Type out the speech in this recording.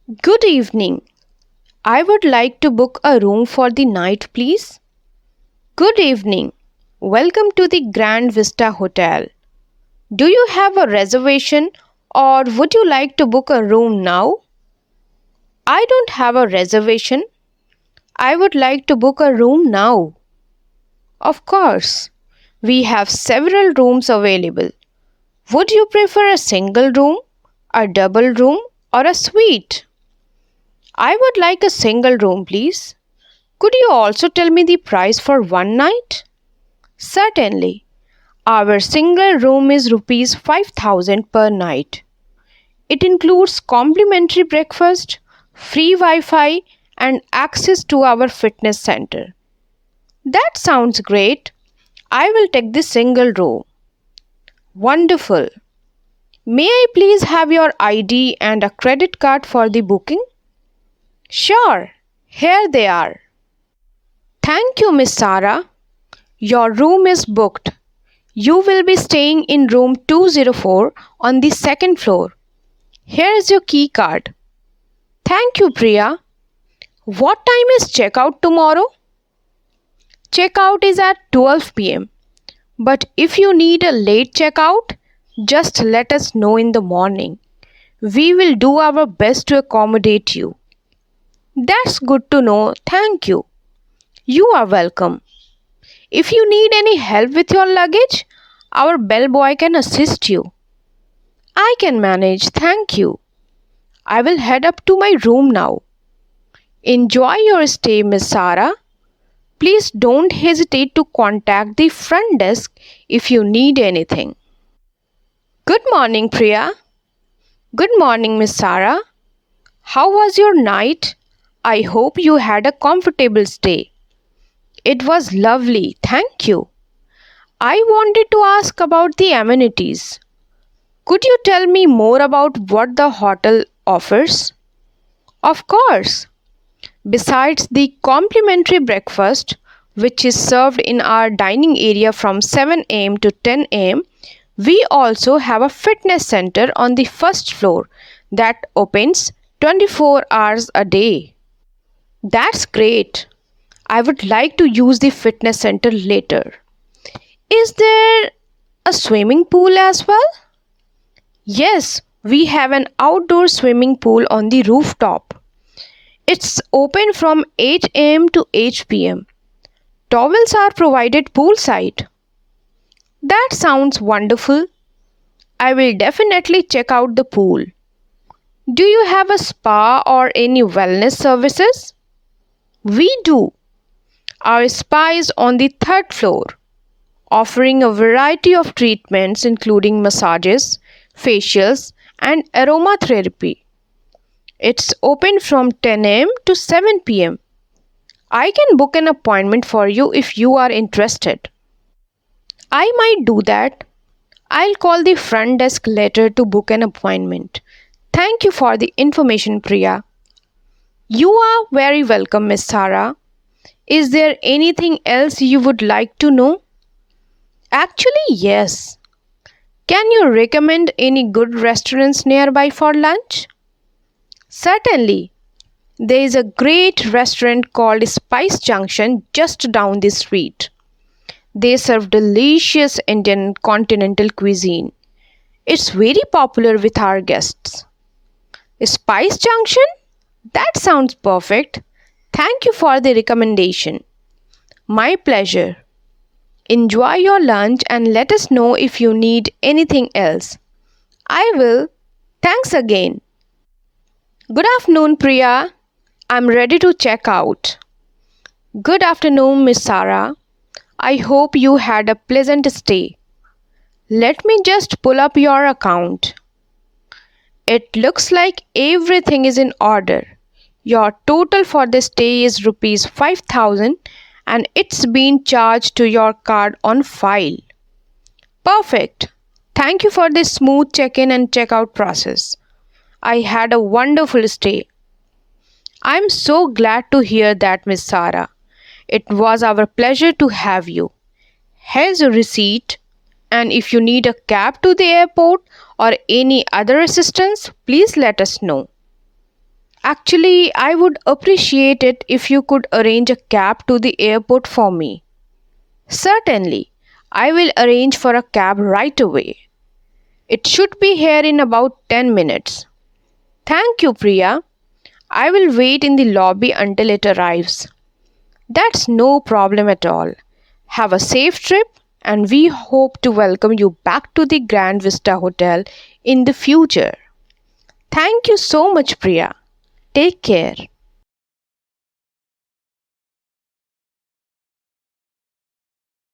Good evening. I would like to book a room for the night, please. Good evening. Welcome to the Grand Vista Hotel. Do you have a reservation or would you like to book a room now? I don't have a reservation. I would like to book a room now. Of course. We have several rooms available. Would you prefer a single room, a double room, or a suite? I would like a single room, please. Could you also tell me the price for one night? Certainly. Our single room is rupees 5000 per night. It includes complimentary breakfast, free Wi-Fi and access to our fitness center. That sounds great. I will take the single room. Wonderful. May I please have your ID and a credit card for the booking? Sure. Here they are. Thank you, Miss Sarah. Your room is booked. You will be staying in room 204 on the second floor. Here is your key card. Thank you, Priya. What time is checkout tomorrow? Checkout is at 12 pm. But if you need a late checkout, just let us know in the morning. We will do our best to accommodate you. That's good to know. Thank you. You are welcome. If you need any help with your luggage, our bellboy can assist you. I can manage, thank you. I will head up to my room now. Enjoy your stay, Miss Sarah. Please don't hesitate to contact the front desk if you need anything. Good morning, Priya. Good morning, Miss Sarah. How was your night? I hope you had a comfortable stay. It was lovely, thank you. I wanted to ask about the amenities. Could you tell me more about what the hotel offers? Of course. Besides the complimentary breakfast, which is served in our dining area from 7 am to 10 am, we also have a fitness center on the first floor that opens 24 hours a day. That's great. I would like to use the fitness center later. Is there a swimming pool as well? Yes, we have an outdoor swimming pool on the rooftop. It's open from 8 am to 8 pm. Towels are provided poolside. That sounds wonderful. I will definitely check out the pool. Do you have a spa or any wellness services? We do. Our spa is on the third floor, offering a variety of treatments including massages, facials, and aromatherapy. It's open from 10 am to 7 pm. I can book an appointment for you if you are interested. I might do that. I'll call the front desk later to book an appointment. Thank you for the information, Priya. You are very welcome, Miss Sarah. Is there anything else you would like to know? Actually, yes. Can you recommend any good restaurants nearby for lunch? Certainly. There is a great restaurant called Spice Junction just down the street. They serve delicious Indian continental cuisine. It's very popular with our guests. Spice Junction? That sounds perfect. Thank you for the recommendation. My pleasure. Enjoy your lunch and let us know if you need anything else. I will. Thanks again. Good afternoon, Priya. I'm ready to check out. Good afternoon, Miss Sarah. I hope you had a pleasant stay. Let me just pull up your account. It looks like everything is in order. Your total for the stay is rupees 5000 and it's been charged to your card on file. Perfect. Thank you for the smooth check-in and check-out process. I had a wonderful stay. I'm so glad to hear that, Miss Sarah. It was our pleasure to have you. Here's a receipt, and if you need a cab to the airport or any other assistance, please let us know. Actually, I would appreciate it if you could arrange a cab to the airport for me. Certainly, I will arrange for a cab right away. It should be here in about 10 minutes. Thank you, Priya. I will wait in the lobby until it arrives. That's no problem at all. Have a safe trip, and we hope to welcome you back to the Grand Vista Hotel in the future. Thank you so much, Priya. Take care.